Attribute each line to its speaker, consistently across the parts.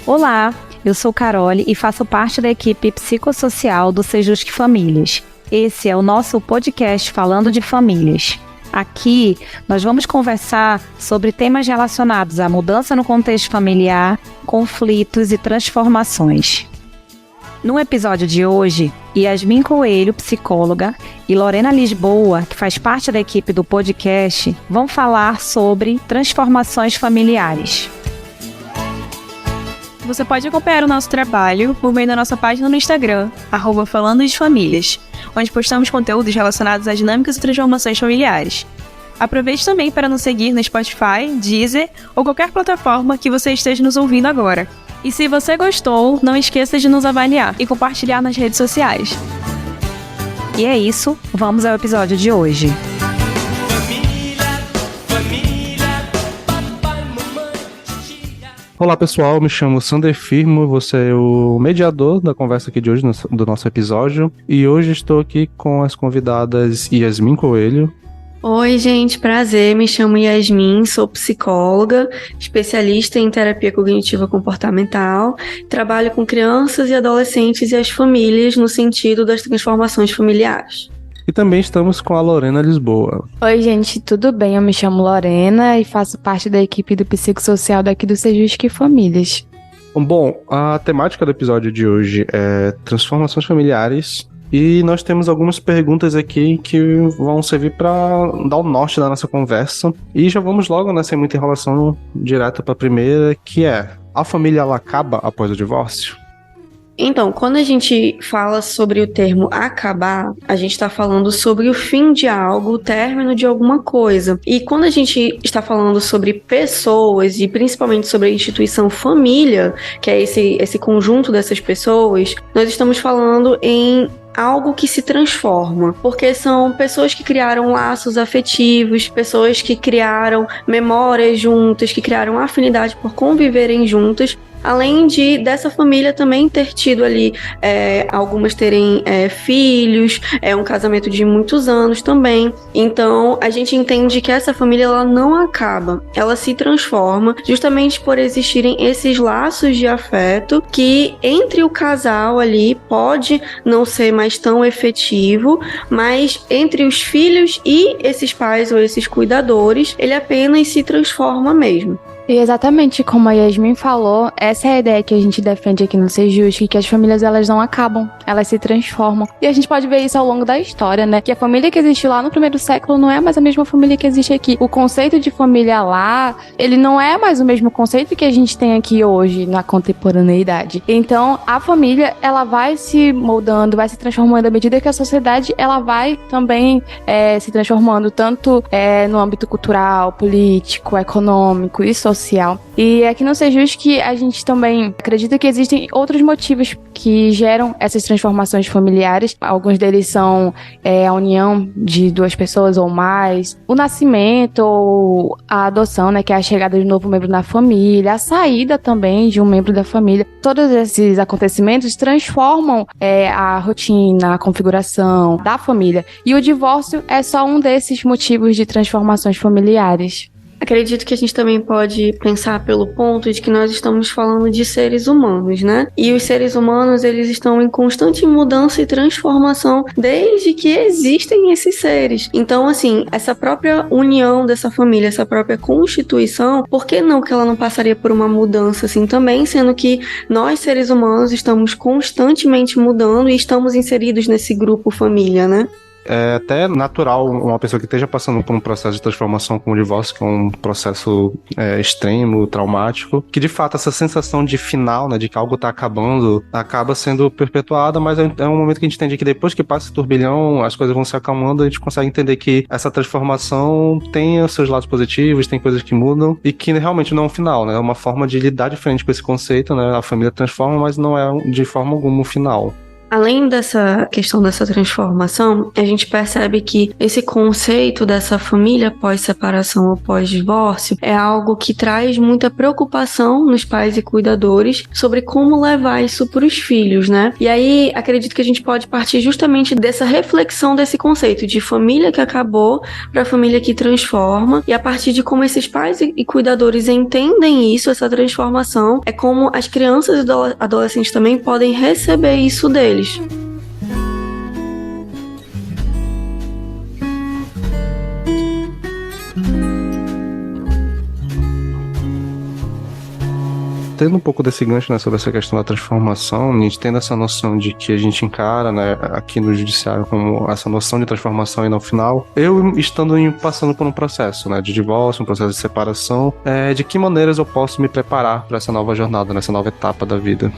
Speaker 1: Olá, eu sou Carole e faço parte da equipe psicossocial do Sejusc Famílias. Esse é o nosso podcast falando de famílias. Aqui, nós vamos conversar sobre temas relacionados à mudança no contexto familiar, conflitos e transformações. No episódio de hoje, Yasmin Coelho, psicóloga, e Lorena Lisboa, que faz parte da equipe do podcast, vão falar sobre transformações familiares.
Speaker 2: Você pode acompanhar o nosso trabalho por meio da nossa página no Instagram, @falando de famílias, onde postamos conteúdos relacionados às dinâmicas e transformações familiares. Aproveite também para nos seguir no Spotify, Deezer ou qualquer plataforma que você esteja nos ouvindo agora. E se você gostou, não esqueça de nos avaliar e compartilhar nas redes sociais.
Speaker 1: E é isso, vamos ao episódio de hoje.
Speaker 3: Olá pessoal, me chamo Sander Firmo, você é o mediador da conversa aqui de hoje, do nosso episódio. E hoje estou aqui com as convidadas Yasmin Coelho.
Speaker 4: Oi gente, prazer, me chamo Yasmin, sou psicóloga, especialista em terapia cognitiva comportamental, trabalho com crianças e adolescentes e as famílias no sentido das transformações familiares.
Speaker 3: E também estamos com a Lorena Lisboa.
Speaker 5: Oi, gente, tudo bem? Eu me chamo Lorena e faço parte da equipe do psicossocial daqui do Sejusc Famílias.
Speaker 3: Bom, a temática do episódio de hoje é transformações familiares e nós temos algumas perguntas aqui que vão servir para dar o norte da nossa conversa. E já vamos logo, né, sem muita enrolação, direto para a primeira, que é: a família ela acaba após o divórcio?
Speaker 4: Então, quando a gente fala sobre o termo acabar, a gente está falando sobre o fim de algo, o término de alguma coisa. E quando a gente está falando sobre pessoas, e principalmente sobre a instituição família, que é esse conjunto dessas pessoas, nós estamos falando em algo que se transforma, porque são pessoas que criaram laços afetivos, pessoas que criaram memórias juntas, que criaram afinidade por conviverem juntas, além dessa família também ter tido ali, algumas terem filhos, um casamento de muitos anos também. Então, a gente entende que essa família ela não acaba, ela se transforma justamente por existirem esses laços de afeto que entre o casal ali pode não ser mais tão efetivo, mas entre os filhos e esses pais ou esses cuidadores, ele apenas se transforma mesmo.
Speaker 5: E exatamente como a Yasmin falou, essa é a ideia que a gente defende aqui no Sejusc, que as famílias elas não acabam, elas se transformam. E a gente pode ver isso ao longo da história, né? Que a família que existe lá no primeiro século não é mais a mesma família que existe aqui. O conceito de família lá, ele não é mais o mesmo conceito que a gente tem aqui hoje, na contemporaneidade. Então, a família, ela vai se moldando, vai se transformando à medida que a sociedade, ela vai também se transformando, tanto no âmbito cultural, político, econômico e social. E aqui no Sejusc a gente também acredita que existem outros motivos que geram essas transformações familiares. Alguns deles são a união de duas pessoas ou mais, o nascimento ou a adoção, né, que é a chegada de um novo membro na família, a saída também de um membro da família. Todos esses acontecimentos transformam a rotina, a configuração da família. E o divórcio é só um desses motivos de transformações familiares.
Speaker 4: Acredito que a gente também pode pensar pelo ponto de que nós estamos falando de seres humanos, né? E os seres humanos, eles estão em constante mudança e transformação desde que existem esses seres. Então, assim, essa própria união dessa família, essa própria constituição, por que não que ela não passaria por uma mudança assim também, sendo que nós, seres humanos, estamos constantemente mudando e estamos inseridos nesse grupo família, né?
Speaker 3: É até natural uma pessoa que esteja passando por um processo de transformação como o divórcio, que é um processo extremo, traumático, que de fato essa sensação de final, né, de que algo está acabando, acaba sendo perpetuada, mas é um momento que a gente entende que depois que passa esse turbilhão, as coisas vão se acalmando, a gente consegue entender que essa transformação tem os seus lados positivos, tem coisas que mudam, e que realmente não é um final, né, é uma forma de lidar diferente com esse conceito, né, a família transforma, mas não é de forma alguma um final.
Speaker 4: Além dessa questão dessa transformação, a gente percebe que esse conceito dessa família pós-separação ou pós-divórcio é algo que traz muita preocupação nos pais e cuidadores sobre como levar isso para os filhos, né? E aí, acredito que a gente pode partir justamente dessa reflexão desse conceito de família que acabou para família que transforma, e a partir de como esses pais e cuidadores entendem isso, essa transformação, é como as crianças e adolescentes também podem receber isso deles.
Speaker 3: Tendo um pouco desse gancho, né, sobre essa questão da transformação, a gente tendo essa noção de que a gente encara, né, aqui no judiciário como essa noção de transformação e não final, eu passando por um processo, né, de divórcio, um processo de separação, de que maneiras eu posso me preparar para essa nova jornada, nessa nova etapa da vida?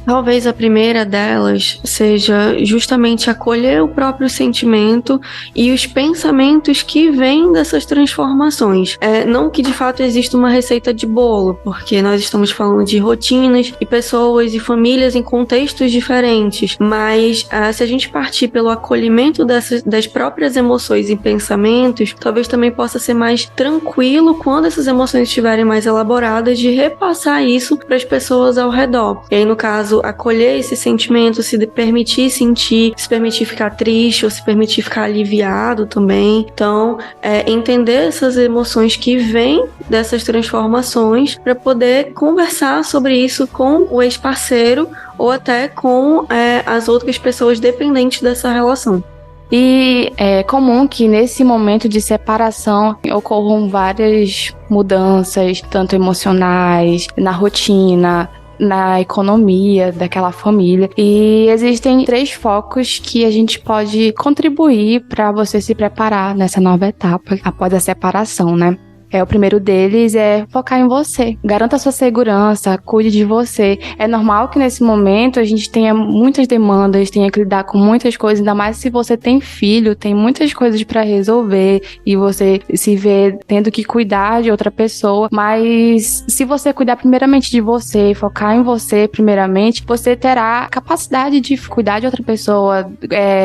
Speaker 4: Talvez a primeira delas seja justamente acolher o próprio sentimento e os pensamentos que vêm dessas transformações. Não que de fato exista uma receita de bolo, porque nós estamos falando de rotinas e pessoas e famílias em contextos diferentes, mas se a gente partir pelo acolhimento das próprias emoções e pensamentos, talvez também possa ser mais tranquilo quando essas emoções estiverem mais elaboradas de repassar isso para as pessoas ao redor. E aí, no caso, acolher esse sentimento, se permitir sentir, se permitir ficar triste ou se permitir ficar aliviado também. Então, entender essas emoções que vêm dessas transformações para poder conversar sobre isso com o ex-parceiro ou até com as outras pessoas dependentes dessa relação.
Speaker 5: E é comum que nesse momento de separação ocorram várias mudanças, tanto emocionais, na rotina, na economia daquela família. E existem 3 focos que a gente pode contribuir para você se preparar nessa nova etapa após a separação, né? O primeiro deles é focar em você. Garanta sua segurança, cuide de você. É normal que nesse momento a gente tenha muitas demandas, tenha que lidar com muitas coisas, ainda mais se você tem filho, tem muitas coisas pra resolver e você se vê tendo que cuidar de outra pessoa. Mas se você cuidar primeiramente de você, focar em você primeiramente, você terá capacidade de cuidar de outra pessoa,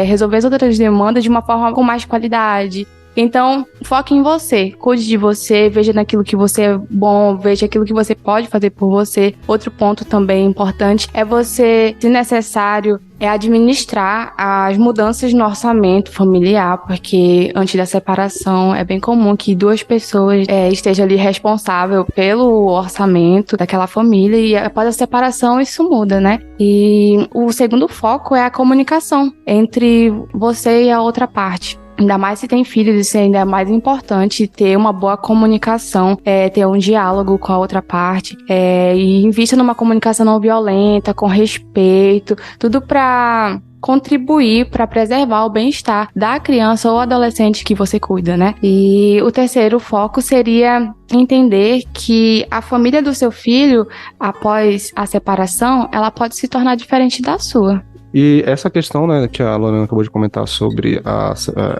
Speaker 5: resolver as outras demandas de uma forma com mais qualidade. Então, foque em você, cuide de você, veja naquilo que você é bom, veja aquilo que você pode fazer por você. Outro ponto também importante é você, se necessário, administrar as mudanças no orçamento familiar, porque antes da separação é bem comum que 2 pessoas estejam ali responsável pelo orçamento daquela família, e após a separação isso muda, né? E o segundo foco é a comunicação entre você e a outra parte. Ainda mais se tem filhos, isso ainda é mais importante, ter uma boa comunicação, ter um diálogo com a outra parte, e invista numa comunicação não violenta, com respeito, tudo para contribuir para preservar o bem-estar da criança ou adolescente que você cuida, né? E o terceiro foco seria entender que a família do seu filho, após a separação, ela pode se tornar diferente da sua.
Speaker 3: E essa questão, né, que a Lorena acabou de comentar sobre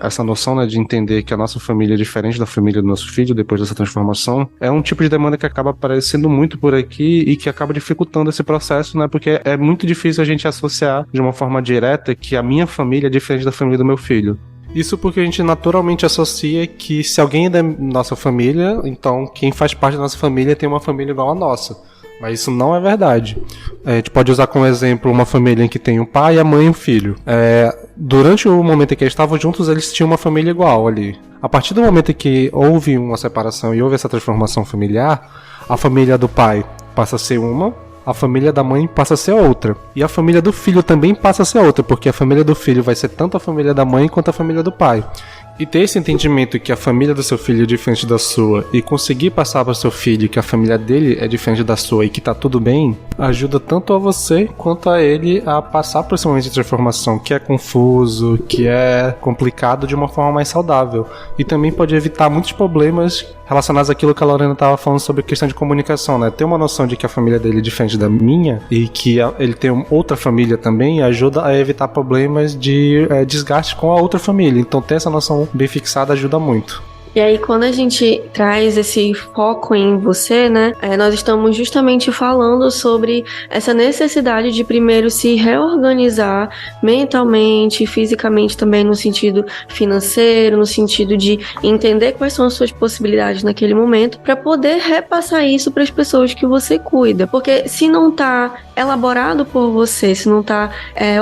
Speaker 3: essa noção, né, de entender que a nossa família é diferente da família do nosso filho depois dessa transformação, é um tipo de demanda que acaba aparecendo muito por aqui e que acaba dificultando esse processo, né, porque é muito difícil a gente associar de uma forma direta que a minha família é diferente da família do meu filho. Isso porque a gente naturalmente associa que se alguém é da nossa família, então quem faz parte da nossa família tem uma família igual a nossa. Mas isso não é verdade. A gente pode usar como exemplo uma família em que tem o pai, a mãe e o filho. Durante o momento em que eles estavam juntos, eles tinham uma família igual ali. A partir do momento em que houve uma separação e houve essa transformação familiar, a família do pai passa a ser uma, a família da mãe passa a ser outra. E a família do filho também passa a ser outra, porque a família do filho vai ser tanto a família da mãe quanto a família do pai. E ter esse entendimento que a família do seu filho é diferente da sua e conseguir passar para o seu filho que a família dele é diferente da sua e que tá tudo bem, ajuda tanto a você quanto a ele a passar por esse momento de transformação que é confuso, que é complicado de uma forma mais saudável. E também pode evitar muitos problemas relacionados àquilo que a Lorena estava falando sobre questão de comunicação, né? Ter uma noção de que a família dele é diferente da minha e que ele tem outra família também ajuda a evitar problemas de desgaste com a outra família. Então ter essa noção bem fixada ajuda muito.
Speaker 4: E aí, quando a gente traz esse foco em você, né, nós estamos justamente falando sobre essa necessidade de primeiro se reorganizar mentalmente, fisicamente também, no sentido financeiro, no sentido de entender quais são as suas possibilidades naquele momento, para poder repassar isso para as pessoas que você cuida. Porque se não está elaborado por você, se não está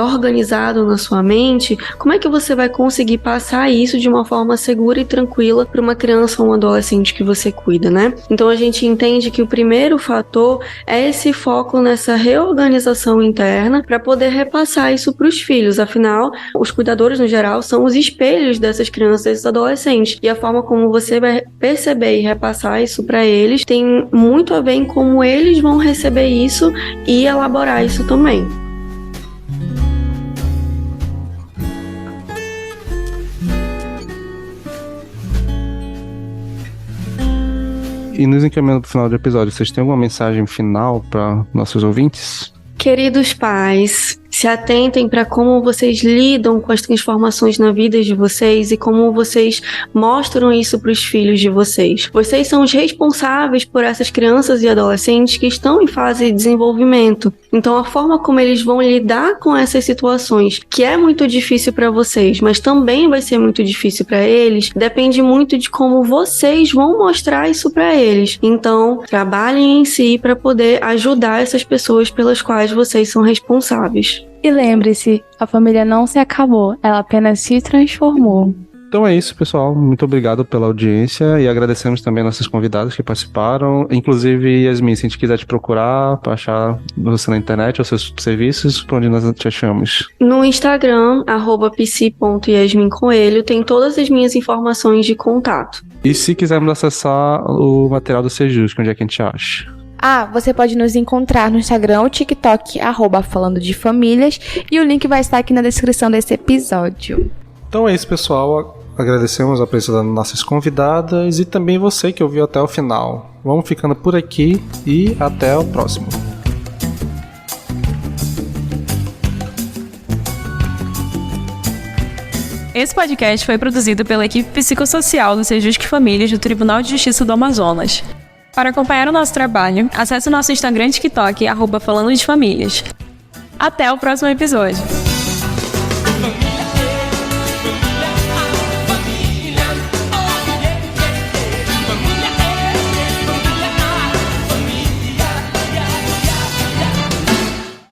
Speaker 4: organizado na sua mente, como é que você vai conseguir passar isso de uma forma segura e tranquila para uma criança ou um adolescente que você cuida, né? Então a gente entende que o primeiro fator é esse foco nessa reorganização interna para poder repassar isso para os filhos. Afinal, os cuidadores no geral são os espelhos dessas crianças e desses adolescentes. E a forma como você vai perceber e repassar isso para eles tem muito a ver em como eles vão receber isso e elaborar isso também.
Speaker 3: E nos encaminhando para o final do episódio, vocês têm alguma mensagem final para nossos ouvintes?
Speaker 4: Queridos pais, se atentem para como vocês lidam com as transformações na vida de vocês e como vocês mostram isso para os filhos de vocês. Vocês são os responsáveis por essas crianças e adolescentes que estão em fase de desenvolvimento. Então, a forma como eles vão lidar com essas situações, que é muito difícil para vocês, mas também vai ser muito difícil para eles, depende muito de como vocês vão mostrar isso para eles. Então, trabalhem em si para poder ajudar essas pessoas pelas quais vocês são responsáveis.
Speaker 5: E lembre-se, a família não se acabou, ela apenas se transformou.
Speaker 3: Então é isso, pessoal. Muito obrigado pela audiência e agradecemos também nossas convidadas que participaram. Inclusive, Yasmin, se a gente quiser te procurar para achar você na internet ou seus serviços, por onde nós te achamos?
Speaker 4: No Instagram, @psi.yasmincoelho, tem todas as minhas informações de contato.
Speaker 3: E se quisermos acessar o material do Sejusc, onde é que a gente acha?
Speaker 5: Você pode nos encontrar no Instagram ou TikTok, @falando de famílias, e o link vai estar aqui na descrição desse episódio.
Speaker 3: Então é isso, pessoal. Agradecemos a presença das nossas convidadas e também você que ouviu até o final. Vamos ficando por aqui e até o próximo.
Speaker 2: Esse podcast foi produzido pela equipe psicossocial do Sejusc Famílias do Tribunal de Justiça do Amazonas. Para acompanhar o nosso trabalho, acesse o nosso Instagram e TikTok, @falando de famílias. Até o próximo episódio!